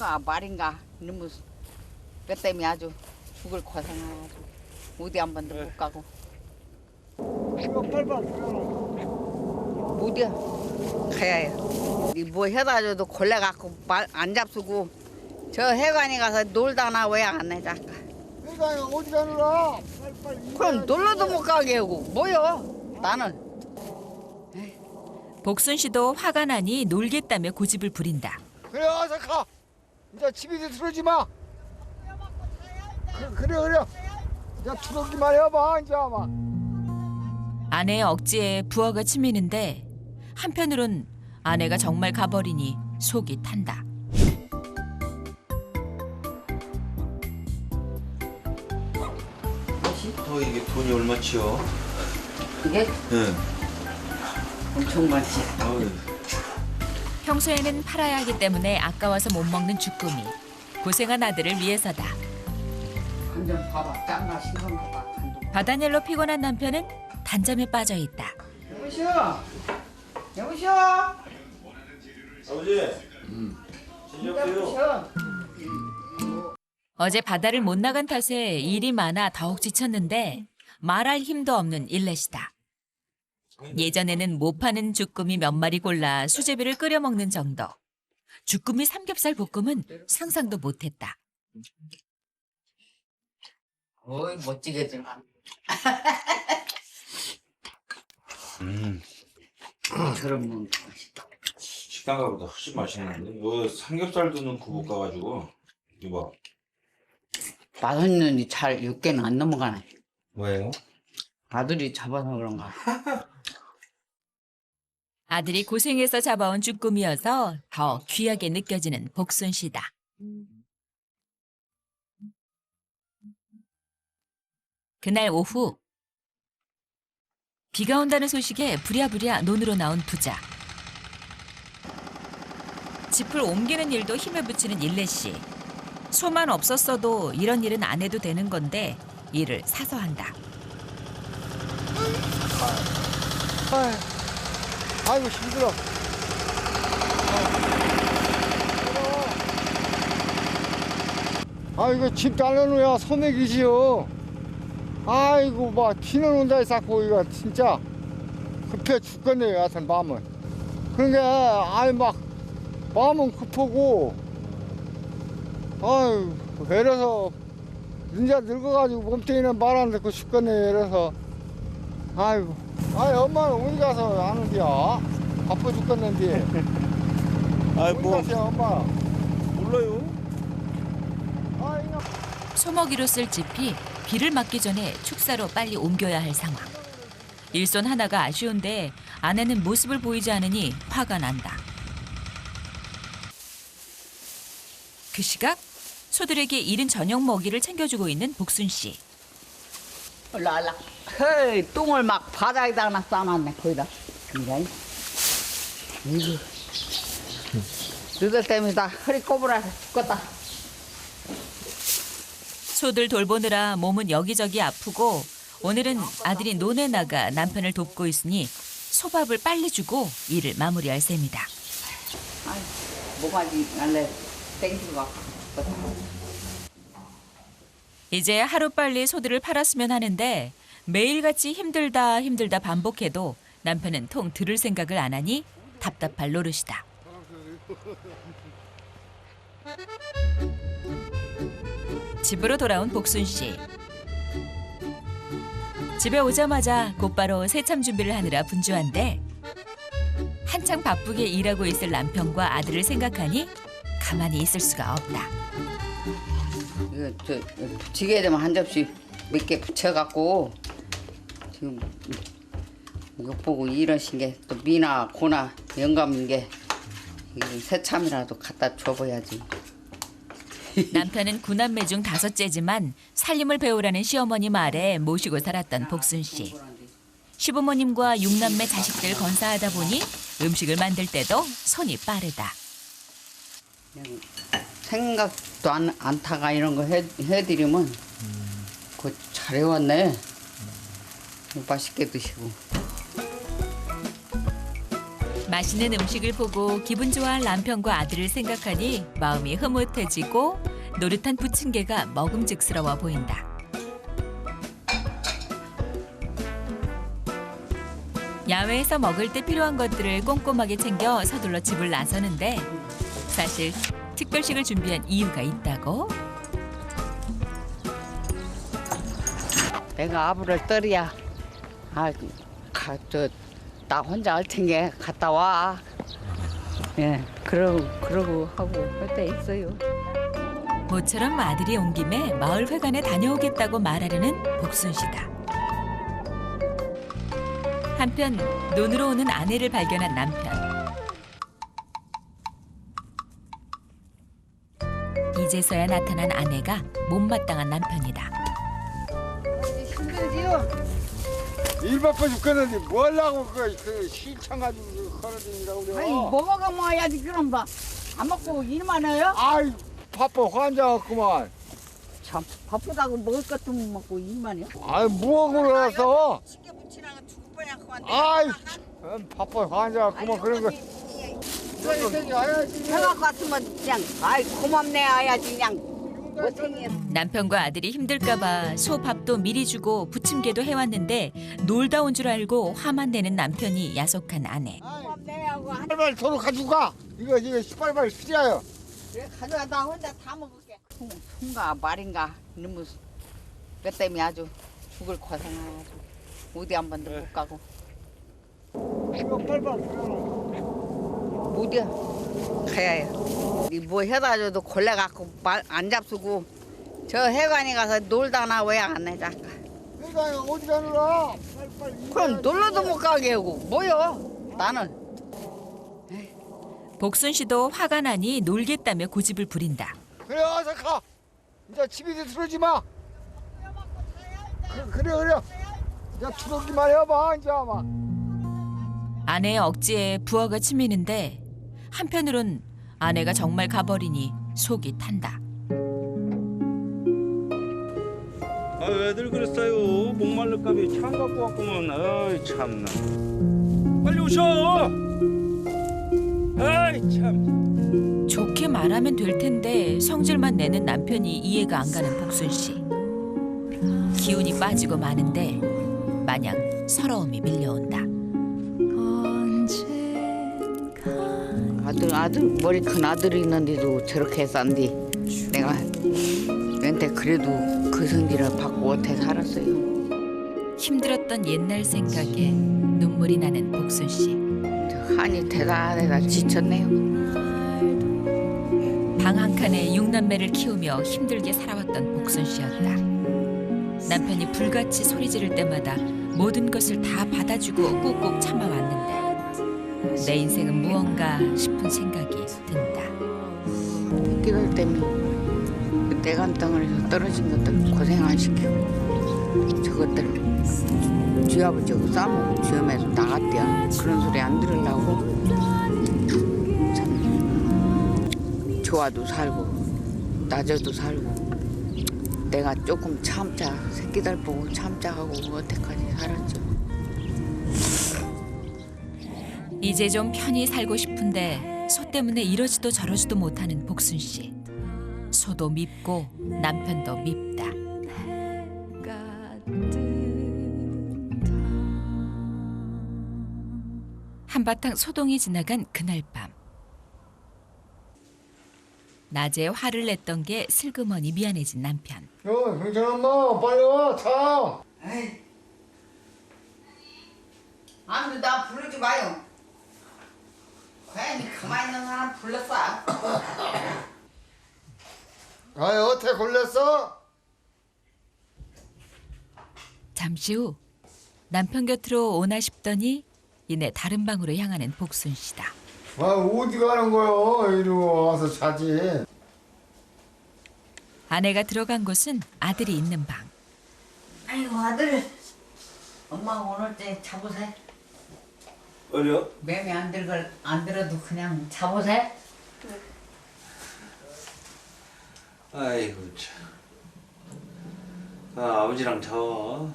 소인가 말인가 너무 뼈 때문에 아주 죽을 고생해가지고 어디 한 번도 못 가고 이거 빨빨 어디야 가야 해. 뭐 해다 줘도 걸레 갖고 안 잡수고 저 해관에 가서 놀다나 왜 안 해 잠깐. 내가 어디 가느라 빨빨 그럼 놀러도 못 가게 하고 뭐요 나는. 복순 씨도 화가 나니 놀겠다며 고집을 부린다. 그래 어서 가 이제 집에 들어오지 마 그래 이제 들어오기만 해봐 이제 아마 아내의 억지에 부하가 치미는데 한편으론 아내가 정말 가버리니 속이 탄다. 너 이게 돈이 얼마치요? 이게 응. 엄청 많지. 아유. 평소에는 팔아야 하기 때문에 아까워서 못 먹는 주꾸미. 고생한 아들을 위해서다. 완전 봐봐 짠가 신선가 봐. 바다일로 피곤한 남편은 단잠에 빠져 있다. 여보시오. 여보시오. 아버지. 진정세요. 어제 바다를 못 나간 탓에 일이 많아 더욱 지쳤는데 말할 힘도 없는 일렛이다. 예전에는 못 파는 주꾸미 몇 마리 골라 수제비를 끓여 먹는 정도. 주꾸미 삼겹살 볶음은 상상도 못했다. 어이 멋지게지만. 그러면 맛있다. 식당 가보다 훨씬 맛있는데. 이거 삼겹살도 넣고 볶아가지고. 이거 맛있는지 잘 육개는 안 넘어가네. 뭐예요? 아들이 잡아서 그런가. 아들이 고생해서 잡아온 주꾸미여서 더 귀하게 느껴지는 복순 씨다. 그날 오후 비가 온다는 소식에 부랴부랴 논으로 나온 부자. 짚을 옮기는 일도 힘에 부치는 일레 씨. 소만 없었어도 이런 일은 안 해도 되는 건데 일을 사서 한다. 아이고 힘들어 아이고 집 달려놓아야 소맥이지요 아이고 막 비는 온다 해서 이거 진짜 급해 죽겠네요 하여튼 마음은 그러니까 아이 막 마음은 급하고 아유 이래서 이제 늙어가지고 몸뚱이는 말 안 듣고 죽겠네 이래서 아이고 아이 엄마는 어디 가서 하는데야 바빠 죽겠는데 아이 어디 가세요 엄마 몰라요. 아이 소먹이로 쓸 짚이 비를 맞기 전에 축사로 빨리 옮겨야 할 상황. 일손 하나가 아쉬운데 아내는 모습을 보이지 않으니 화가 난다. 그 시각 소들에게 이른 저녁 먹이를 챙겨주고 있는 복순 씨. 올라. 헤이 똥을 막 바닥에다 하나 싸놨네 거기다. 이거. 너들 때문에 다 허리 꼬부라서 죽겠다. 소들 돌보느라 몸은 여기저기 아프고 오늘은 아들이 논에 나가 남편을 돕고 있으니 소밥을 빨리 주고 일을 마무리할 셈이다. 아이 뭐가지 원래 땡기고 가. 이제 하루빨리 소들을 팔았으면 하는데 매일같이 힘들다 반복해도 남편은 통 들을 생각을 안 하니 답답할 노릇이다. 집으로 돌아온 복순 씨. 집에 오자마자 곧바로 새참 준비를 하느라 분주한데 한창 바쁘게 일하고 있을 남편과 아들을 생각하니 가만히 있을 수가 없다. 이거 저 부치게 되면 한 접시 몇 개 붙여갖고 지금 이거 보고 이러신 게 또 미나 고나 영감인 게 새참이라도 갖다 줘봐야지. 남편은 9남매 중 5째지만 살림을 배우라는 시어머니 말에 모시고 살았던 복순 씨. 시부모님과 6남매 자식들 건사하다 보니 음식을 만들 때도 손이 빠르다. 그냥 생각도 안 타가 이런 거 해드리면 그거 잘해왔네. 맛있게 드시고. 맛있는 음식을 보고 기분 좋아할 남편과 아들을 생각하니 마음이 흐뭇해지고 노릇한 부침개가 먹음직스러워 보인다. 야외에서 먹을 때 필요한 것들을 꼼꼼하게 챙겨 서둘러 집을 나서는데 사실 특별식을 준비한 이유가 있다고? 내가 아부를 떨이야. 나 혼자 할 텐게 갔다 와. 예, 그러고 하고 할 때 있어요. 모처럼 아들이 온 김에 마을 회관에 다녀오겠다고 말하려는 복순 씨다. 한편 논으로 오는 아내를 발견한 남편. 이제서야 나타난 아내가 못마땅한 남편이다. 힘들지요? 일 바빠 죽겠는데 뭐 하려고 그 실창 가지고 걸어다니라고 그래. 아니 먹어가 먹어야지 그럼 봐. 안 먹고 일만 해요? 아이 바빠 환장했구만. 참 바쁘다고 먹을 것도 못 먹고 일만 해요? 아이 뭐하고 그러서? 쉽게 붙이라고 죽을 뻔한 아이 바빠 환장했구만 그런 거. 해갖고 왔으면 그냥 아이 고맙네 해야지 그냥 못생겨. 남편과 아들이 힘들까봐 소 밥도 미리 주고 부침개도 해왔는데 놀다 온 줄 알고 화만 내는 남편이 야속한 아내. 고맙네 하고 한 빨리빨리 도로 가지고 가. 이거 빨리빨리 필요해요. 그래 가져와 나 혼자 다 먹을게. 송가 말인가 너무 몇 때문에 아주 죽을 고생하고 어디 한 번도 못 가고 이거 빨리빨리. 어디야 가야 해. 뭐 해다 줘도 골래 갖고 말 안 잡수고 저 해관에 가서 놀다나 왜 안 해 자꾸. 내가 어디 가느라? 빨리빨리. 그럼 놀러도 못 가게 하고 뭐요 나는. 복순 씨도 화가 나니 놀겠다며 고집을 부린다. 그래 어서 가. 이제 집에 들어오지 마. 그래. 그냥 들어오기만 해봐 이제 아마. 아내의 억지에 부하가 치미는데 한편으론 아내가 정말 가버리니 속이 탄다. 아 왜들 그랬어요? 목말를까비 참 갖고 왔구만. 아이 참나. 빨리 오셔. 아이 참. 좋게 말하면 될 텐데 성질만 내는 남편이 이해가 안 가는 복순 씨. 기운이 빠지고 마는데 마냥 서러움이 밀려온다. 아들 머리 큰 아들이 있는데도 저렇게 싼디 내가 왠데 그래도 그 성질을 받고 어떻게 살았어요. 힘들었던 옛날 생각에 눈물이 나는 복순 씨. 한이 대다 지쳤네요. 방 한 칸에 6남매를 키우며 힘들게 살아왔던 복순 씨였다. 남편이 불같이 소리 지를 때마다 모든 것을 다 받아주고 꾹꾹 참아왔는데 내 인생은 무언가 싶은 생각이 든다. 끼들 때문에 내간 땅에서 떨어진 것들 고생 안 시키고 저것들 쥐 아버지하고 싸먹고 쥐엄에서 나갔대야. 그런 소리 안 들으려고 참 좋아도 살고 낮아도 살고 내가 조금 참자 새끼들 보고 참자 하고 어때까지 살았죠. 이제 좀 편히 살고 싶은데 소 때문에 이러지도 저러지도 못하는 복순 씨. 소도 밉고 남편도 밉다. 한바탕 소동이 지나간 그날 밤. 낮에 화를 냈던 게 슬그머니 미안해진 남편. 경찰 엄마 빨리 와 차. 아무도 나 부르지 마요. 괜히 가만히 있는 사람 불렀어. 아이 어떻게 걸렸어? 잠시 후 남편 곁으로 오나 싶더니 이내 다른 방으로 향하는 복순 씨다. 아 어디 가는 거요? 이리 와서 자지. 아내가 들어간 곳은 아들이 있는 방. 아이고 아들. 엄마가 오늘 때 잡으세. 어려? 매매 안 들어도 그냥 잡으세. 아이고 참. 아버지랑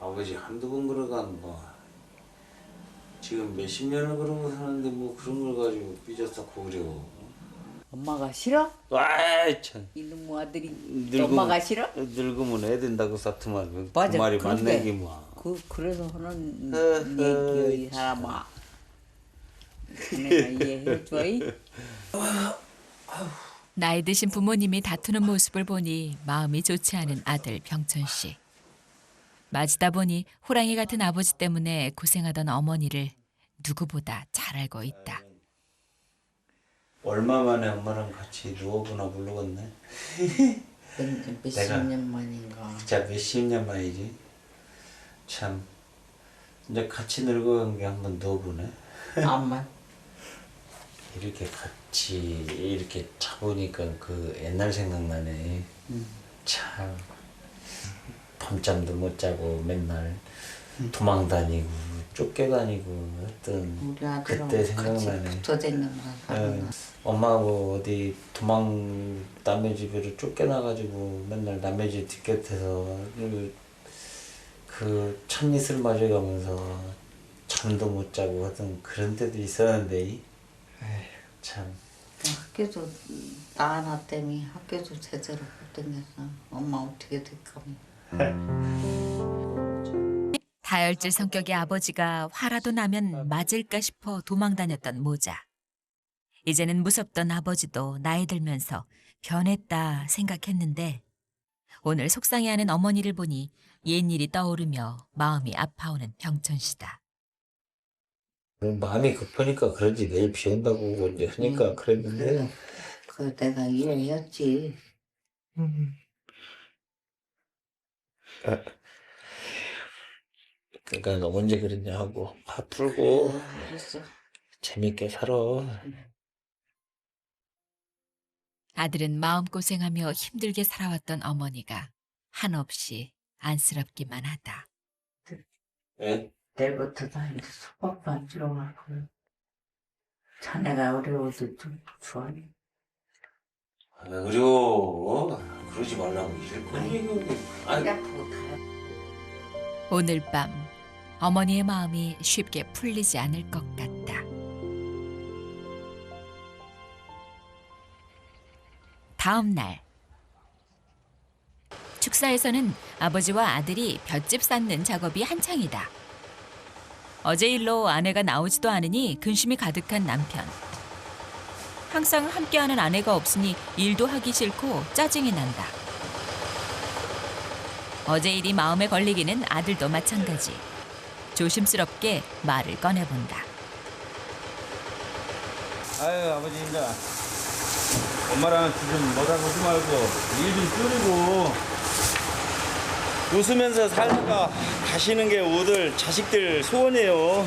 아버지 한두 번 그러간 뭐 지금 몇십 년을 그런 거 사는데 뭐 그런 걸 가지고 삐졌다고 그래요. 엄마가 싫어? 아이 참. 이놈 아들이 늙으면- 엄마가 싫어? 늙으면 애 된다고 쌓더만 그 맞아, 말이 그런데. 맞네 기 뭐. 그래서 하는 어허, 얘기야 이 사람아. 내가 이해해줘. 나이 드신 부모님이 다투는 모습을 보니 마음이 좋지 않은 아들 병천 씨. 맞이다 보니 호랑이 같은 아버지 때문에 고생하던 어머니를 누구보다 잘 알고 있다. 얼마 만에 엄마랑 같이 누워보나 모르겠네. 몇십 내가- 년 만인가. 진짜 몇십 년 만이지. 참 이제 같이 늙어간 게 한번 누워보네. 암만. 이렇게 같이 이렇게 자보니까 그 옛날 생각나네. 참 밤잠도 못 자고 맨날 도망 다니고 쫓겨다니고 했던 우리 아들하고 그때 같이 생각나네. 붙어 다니면서 살았나. 엄마하고 어디 도망 남의 집으로 쫓겨나가지고 맨날 남의 집 뒷곁에서 그 찬이슬 맞아가면서 잠도 못 자고 하던 그런 때도 있었는데 참. 학교도 나 하나 때문에 학교도 제대로 못 다녔어. 엄마 어떻게 될까. 다혈질 성격의 아버지가 화라도 나면 맞을까 싶어 도망 다녔던 모자. 이제는 무섭던 아버지도 나이 들면서 변했다 생각했는데 오늘 속상해하는 어머니를 보니 옛일이 떠오르며 마음이 아파오는 병천 씨다. 마음이 급하니까 그런지 내일 비 온다고 이제 하니까 그랬는데 그 내가 이해했지. 그러니까 너 언제 그랬냐 하고 화 풀고 그랬어. 재밌게 살아. 아들은 마음고생하며 힘들게 살아왔던 어머니가 한없이 안쓰럽기만 하다. 예? 내일부터 다 이제 숙박도 안 들어가고 자네가 어려워도 좀 좋아해. 왜 어려워? 그러지 말라고 이럴 거니. 아니 아프고 다. 오늘 밤 어머니의 마음이 쉽게 풀리지 않을 것 같다. 다음 날 축사에서는 아버지와 아들이 볏짚 쌓는 작업이 한창이다. 어제 일로 아내가 나오지도 않으니 근심이 가득한 남편. 항상 함께하는 아내가 없으니 일도 하기 싫고 짜증이 난다. 어제 일이 마음에 걸리기는 아들도 마찬가지. 조심스럽게 말을 꺼내본다. 아유 아버지 이제 엄마랑 좀 못하고 말고 일 좀 줄이고 웃으면서 살다가 가시는 게 오늘 자식들 소원이에요.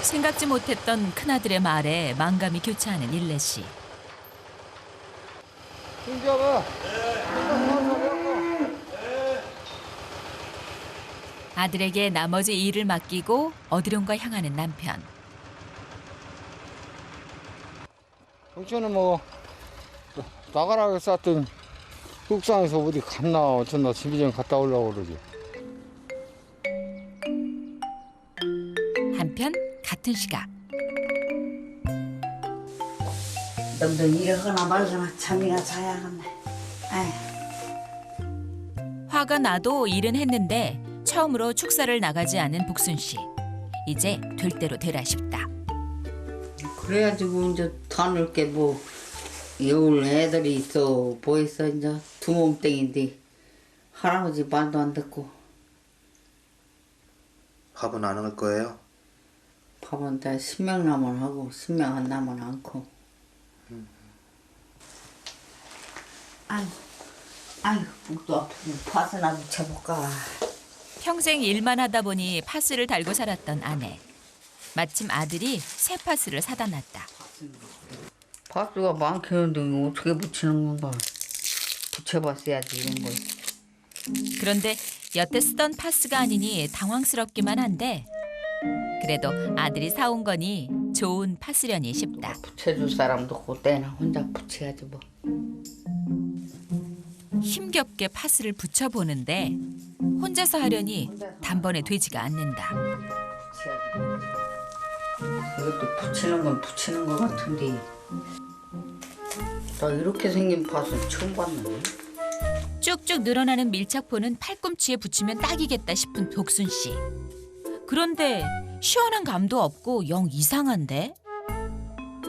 생각지 못했던 큰아들의 말에 만감이 교차하는 일레 씨. 승기야, 아들에게 나머지 일을 맡기고 어디론가 향하는 남편. 정치는 뭐 나가라고 쌌던 흑산에서 어디 갔나 어쩐다 집이 좀 갔다 오려고 그러지. 한편 같은 시각 너도 일하거나 말거나 잠이나 자야겠네. 아휴. 화가 나도 일은 했는데 처음으로 축사를 나가지 않은 복순 씨. 이제 될 대로 되라 싶다. 그래야지 뭐 이제 다눌 게 뭐 여울 애들이 있어 보였어 이제 두 몸땡인데 할아버지 말도 안 듣고 밥은 안 할 거예요? 밥은 다 10명 나면 하고 10명 안 나면 않고. 아이고 목도 아프고 파스나 붙여볼까. 평생 일만 하다 보니 파스를 달고 살았던 아내. 마침 아들이 새 파스를 사다 놨다. 파스가 많겠는데 어떻게 붙이는 건가. 붙여봤어야지 이런 걸. 그런데 여태 쓰던 파스가 아니니 당황스럽기만 한데 그래도 아들이 사온 거니 좋은 파스려니 싶다. 붙여줄 사람도 그때나 혼자 붙여야지 뭐. 힘겹게 파스를 붙여보는데 혼자서 하려니 단번에 되지가 않는다. 이것도 붙이는 건 붙이는 것 같은데 나 이렇게 생긴 팥은 처음 봤는데. 쭉쭉 늘어나는 밀착포는 팔꿈치에 붙이면 딱이겠다 싶은 복순 씨. 그런데 시원한 감도 없고 영 이상한데?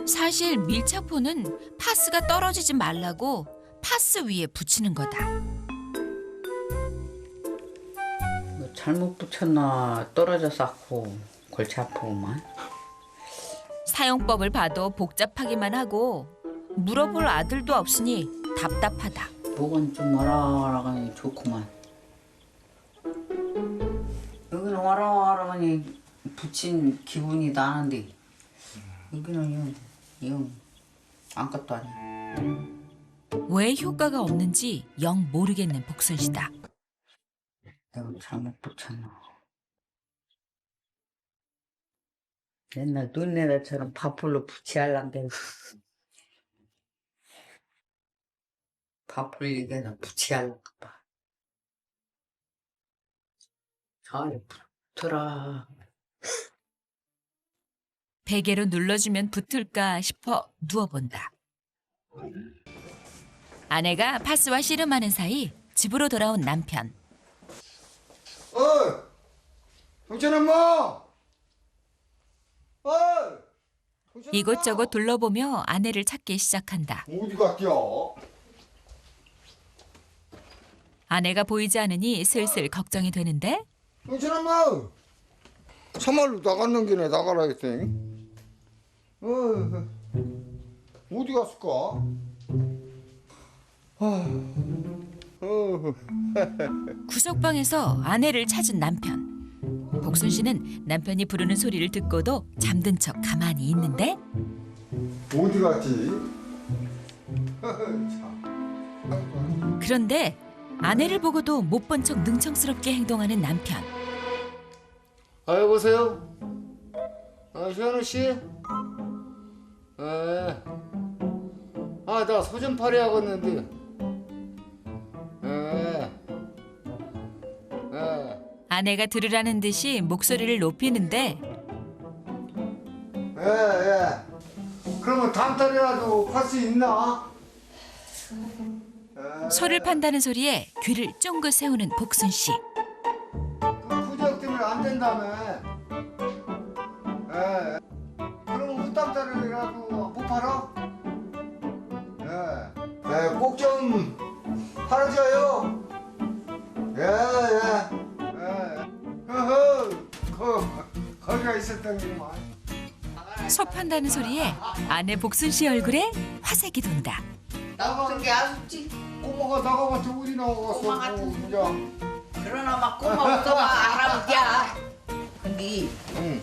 사실 밀착포는 파스가 떨어지지 말라고 파스 위에 붙이는 거다. 뭐 잘못 붙였나 떨어져서 골치 아프구만. 사용법을 봐도 복잡하기만 하고 물어볼 아들도 없으니 답답하다. 목은 좀 와라와라하니 좋구만. 여기는 와라와라하니 붙인 기분이 나는데 여기는 영 아무것도 아니야. 왜 효과가 없는지 영 모르겠는 복순 씨다. 내가 잘못 붙였나. 옛날 눈내다처럼 밥풀로 붙이할란 게 밥풀 이게나 붙이할란가 봐. 잘 붙어라. 베개로 눌러주면 붙을까 싶어 누워본다. 아내가 파스와 씨름하는 사이 집으로 돌아온 남편. 경찰 엄마! 이곳저곳 둘러보며 아내를 찾기 시작한다. 어디 갔디요? 아내가 보이지 않으니 슬슬 걱정이 되는데 경찰 엄마! 참말로 나갔는 길에 나가라 했더니 어디 갔을까? 구석방에서 아내를 찾은 남편. 복순 씨는 남편이 부르는 소리를 듣고도 잠든 척 가만히 있는데 어디 갔지? 그런데 아내를 보고도 못 본 척 능청스럽게 행동하는 남편. 여보세요? 현우 씨? 나 소전파리 하고 있는데. 아내가 들으라는 듯이 목소리를 높이는데 그러면 다음 달이라도 갈 수 있나? 소를 판다는 소리에 귀를 쫑긋 세우는 복순 씨. 그 구역 때문에 안 된다며. 그러면 후딱 달이라도 못 팔아? 꼭 좀 팔아줘요. 거기가 있었던 게만. 소 판다는 소리에 아내 복순 씨 얼굴에 화색이 돈다. 나쁜 게 아쉽지. 꼬마가 나가봤자 어디 나가겠어. 꼬마 같은 그냥. 그러나 막 꼬마 없어봐 할아버지야. 근데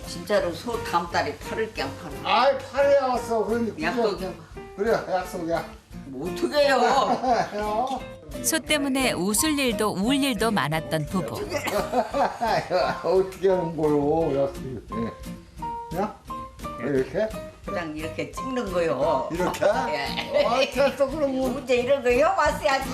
진짜로 소 다음 달에 팔을게 안 팔아. 아이 팔에 왔어. 그러니 약속해봐. 그래 약속이야. 뭐 어떻게 해요? 소 때문에 웃을 일도 울 일도 많았던 부부. 어떻게 하는 거요? 약속이. 야? 이렇게? 그냥 이렇게 찍는 거요. 이렇게? 예. 됐어 그러면. 문제 이런 거 해봤어야지.